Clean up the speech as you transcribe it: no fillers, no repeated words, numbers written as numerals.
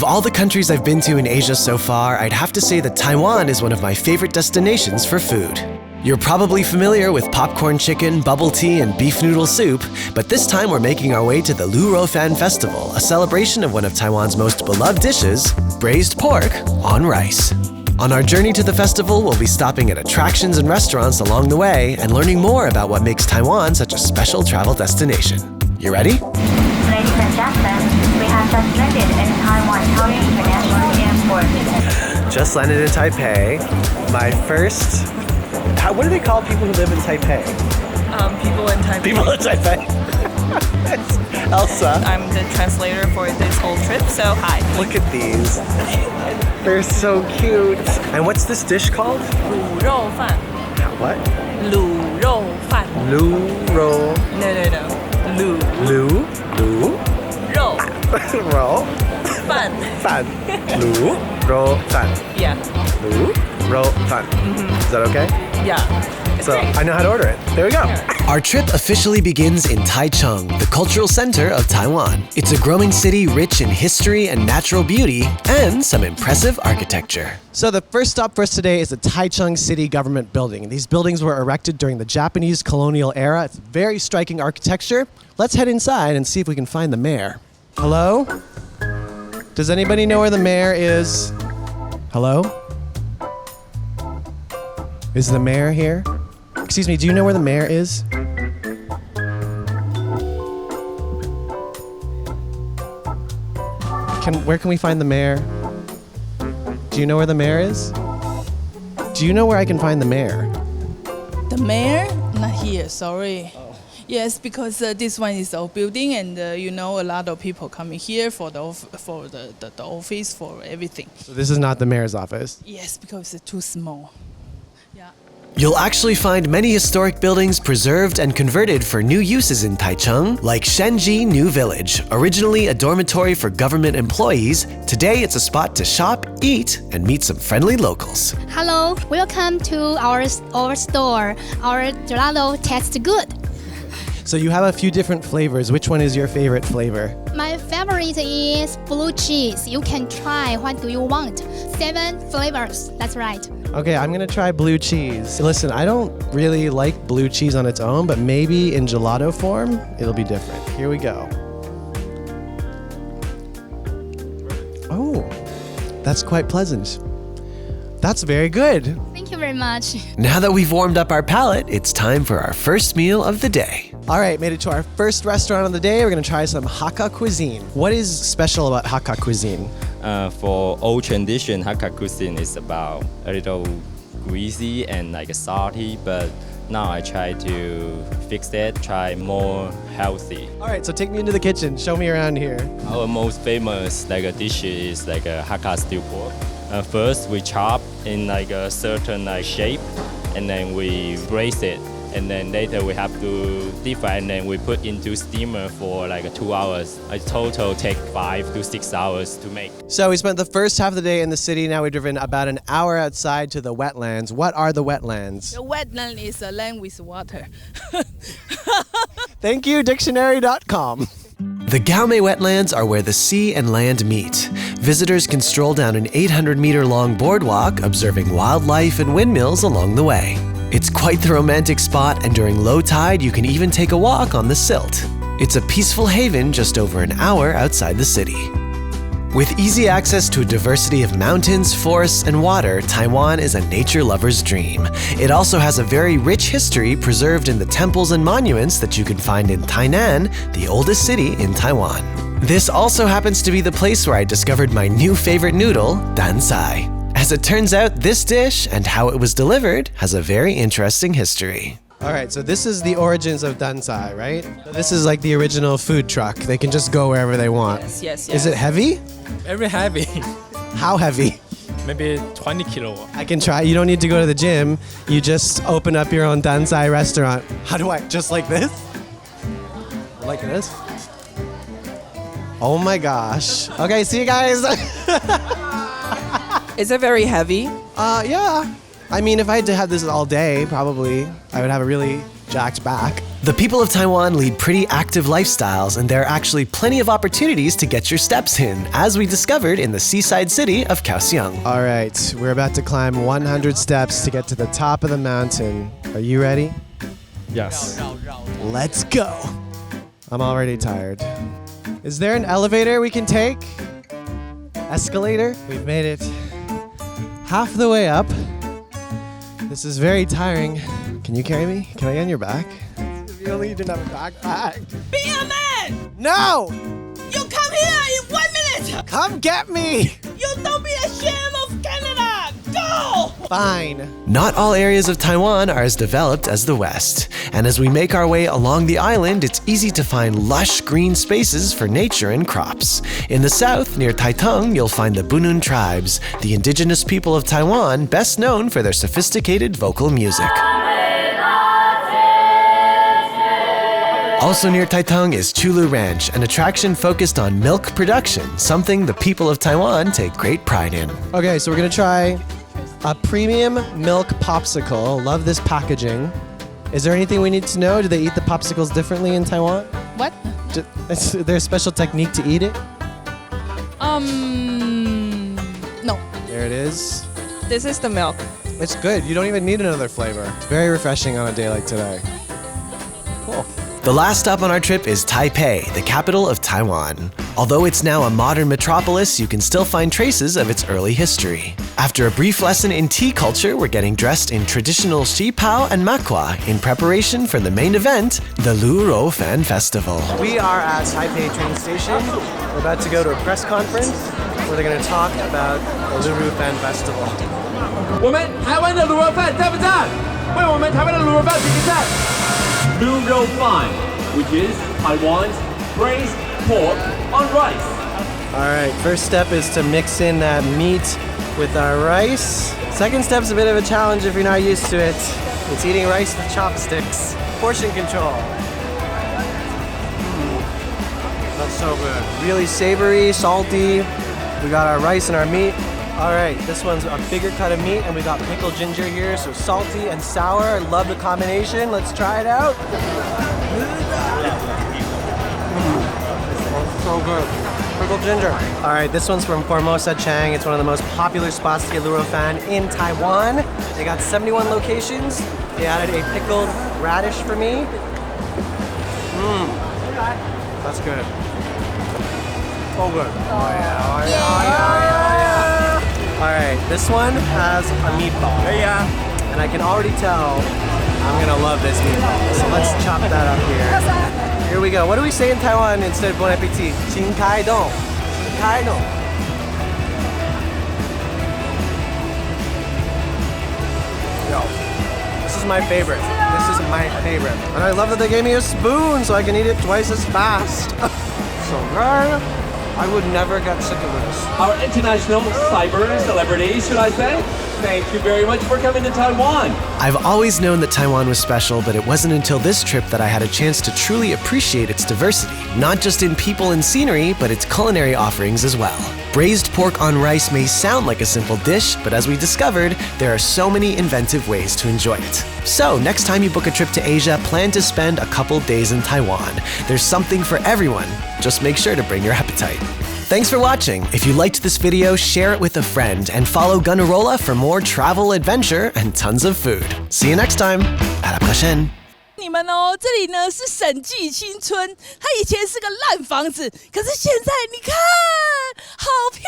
Of all the countries I've been to in Asia so far, I'd have to say that Taiwan is one of my favorite destinations for food. You're probably familiar with popcorn chicken, bubble tea, and beef noodle soup, but this time we're making our way to the Lu Rou Fan Festival, a celebration of one of Taiwan's most beloved dishes, braised pork on rice. On our journey to the festival, we'll be stopping at attractions and restaurants along the way and learning more about what makes Taiwan such a special travel destination. You ready? Ladies and gentlemen, we have just landed in Taiwan International Airport. Just landed in Taipei. My first... what do they call people who live in Taipei? People in Taipei. People in Taipei. Elsa. I'm the translator for this whole trip, so hi. Look at these. They're so cute. And what's this dish called? Lu Rou Fan. What? Lu Rou Fan. Lu Rou. No. Lu Lu Rou Rou Fan. Fan. Lu Rou Fan. Yeah. Lu Rou Fan. Is that okay? Yeah. So I know how to order it. There we go. Our trip officially begins in Taichung, the cultural center of Taiwan. It's a growing city rich in history and natural beauty and some impressive architecture. So the first stop for us today is the Taichung City Government Building. These buildings were erected during the Japanese colonial era. It's very striking architecture. Let's head inside and see if we can find the mayor. Hello? Does anybody know where the mayor is? Hello? Is the mayor here? Excuse me, do you know where the mayor is? Where can we find the mayor? Do you know where the mayor is? Do you know where I can find the mayor? The mayor? Not here, sorry. Oh. Yes, because this one is our building and a lot of people coming here for the office, for everything. So this is not the mayor's office? Yes, because it's too small. You'll actually find many historic buildings preserved and converted for new uses in Taichung, like Shen Ji New Village, originally a dormitory for government employees. Today it's a spot to shop, eat, and meet some friendly locals. Hello, welcome to our store. Our gelato tastes good. So you have a few different flavors. Which one is your favorite flavor? My favorite is blue cheese. You can try. What do you want? 7 flavors. That's right. Okay, I'm gonna try blue cheese. Listen, I don't really like blue cheese on its own, but maybe in gelato form, it'll be different. Here we go. Oh, that's quite pleasant. That's very good. Thank you very much. Now that we've warmed up our palate, it's time for our first meal of the day. All right, made it to our first restaurant of the day. We're gonna try some Hakka Cuisine. What is special about Hakka Cuisine? For old tradition, Hakka Cuisine is about a little greasy and like salty, but now I try to fix it, try more healthy. All right, so take me into the kitchen. Show me around here. Our most famous dish is like a Hakka stew pork. First, we chop in like a certain shape, and then we braise it. And then later we have to deep fry, and then we put into steamer for like 2 hours. A total take 5 to 6 hours to make. So we spent the first half of the day in the city. Now we've driven about an hour outside to the wetlands. What are the wetlands? The wetland is a land with water. Thank you, dictionary.com. The Gaomei Wetlands are where the sea and land meet. Visitors can stroll down an 800-meter-long boardwalk, observing wildlife and windmills along the way. It's quite the romantic spot, and during low tide, you can even take a walk on the silt. It's a peaceful haven just over an hour outside the city. With easy access to a diversity of mountains, forests, and water, Taiwan is a nature lover's dream. It also has a very rich history preserved in the temples and monuments that you can find in Tainan, the oldest city in Taiwan. This also happens to be the place where I discovered my new favorite noodle, Danzai. As it turns out, this dish and how it was delivered has a very interesting history. All right, so this is the origins of Danzai, right? This is like the original food truck. They can just go wherever they want. Yes. Is it heavy? Very heavy. How heavy? Maybe 20 kilo. I can try. You don't need to go to the gym. You just open up your own Danzai restaurant. How do I? Just like this? Like this? Oh my gosh. Okay, see you guys. Is it very heavy? Yeah. I mean, if I had to have this all day, probably I would have a really jacked back. The people of Taiwan lead pretty active lifestyles, and there are actually plenty of opportunities to get your steps in, as we discovered in the seaside city of Khaosiung. All right, we're about to climb 100 steps to get to the top of the mountain. Are you ready? Yes. Let's go. I'm already tired. Is there an elevator we can take? Escalator? We've made it half the way up. This is very tiring. Can you carry me? Can I get on your back? If you only didn't have a backpack. Be a man! No! You come here in 1 minute! Come get me! You don't be ashamed of Canada! Go! Fine. Not all areas of Taiwan are as developed as the West, and as we make our way along the island, it's easy to find lush green spaces for nature and crops. In the south, near Taitung, you'll find the Bunun tribes, the indigenous people of Taiwan best known for their sophisticated vocal music. Also near Taitung is Chulu Ranch, an attraction focused on milk production, something the people of Taiwan take great pride in. Okay, so we're gonna try a premium milk popsicle. Love this packaging. Is there anything we need to know? Do they eat the popsicles differently in Taiwan? What? Is there a special technique to eat it? No. There it is. This is the milk. It's good. You don't even need another flavor. It's very refreshing on a day like today. Cool. The last stop on our trip is Taipei, the capital of Taiwan. Although it's now a modern metropolis, you can still find traces of its early history. After a brief lesson in tea culture, we're getting dressed in traditional xipao and makua in preparation for the main event, the Lu Rou Fan Festival. We are at Taipei train station. We're about to go to a press conference where they're going to talk about the Lu Rou Fan Festival. 我们台湾的卤肉饭在不在？为我们台湾的卤肉饭比个赞。Lu Rou Fan, which is Taiwan's braised pork on rice. All right, first step is to mix in that meat with our rice. Second step's a bit of a challenge if you're not used to it. It's eating rice with chopsticks. Portion control. That's so good. Really savory, salty. We got our rice and our meat. All right, this one's a bigger cut of meat, and we got pickled ginger here, so salty and sour. I love the combination. Let's try it out. So good. Pickled ginger. All right, this one's from Formosa Chang. It's one of the most popular spots to get Lu Rou Fan in Taiwan. They got 71 locations. They added a pickled radish for me. That's good. So good. Oh yeah, oh yeah, oh yeah, oh yeah. All right, this one has a meatball. Yeah. And I can already tell I'm gonna love this meatball. So let's chop that up here. Here we go. What do we say in Taiwan instead of bon appetit? Xin kai dong. Xin kai dong. Yo, this is my favorite. This is my favorite. And I love that they gave me a spoon so I can eat it twice as fast. So good. I would never get sick of this. Our international cyber celebrity, should I say? Thank you very much for coming to Taiwan. I've always known that Taiwan was special, but it wasn't until this trip that I had a chance to truly appreciate its diversity, not just in people and scenery, but its culinary offerings as well. Braised pork on rice may sound like a simple dish, but as we discovered, there are so many inventive ways to enjoy it. So next time you book a trip to Asia, plan to spend a couple days in Taiwan. There's something for everyone. Just make sure to bring your appetite. Thanks for watching. If you liked this video, share it with a friend and follow Gunnarolla for more travel, adventure, and tons of food. See you next time. À la prochaine. 你们哦，这里呢是审计新村，它以前是个烂房子，可是现在你看，好漂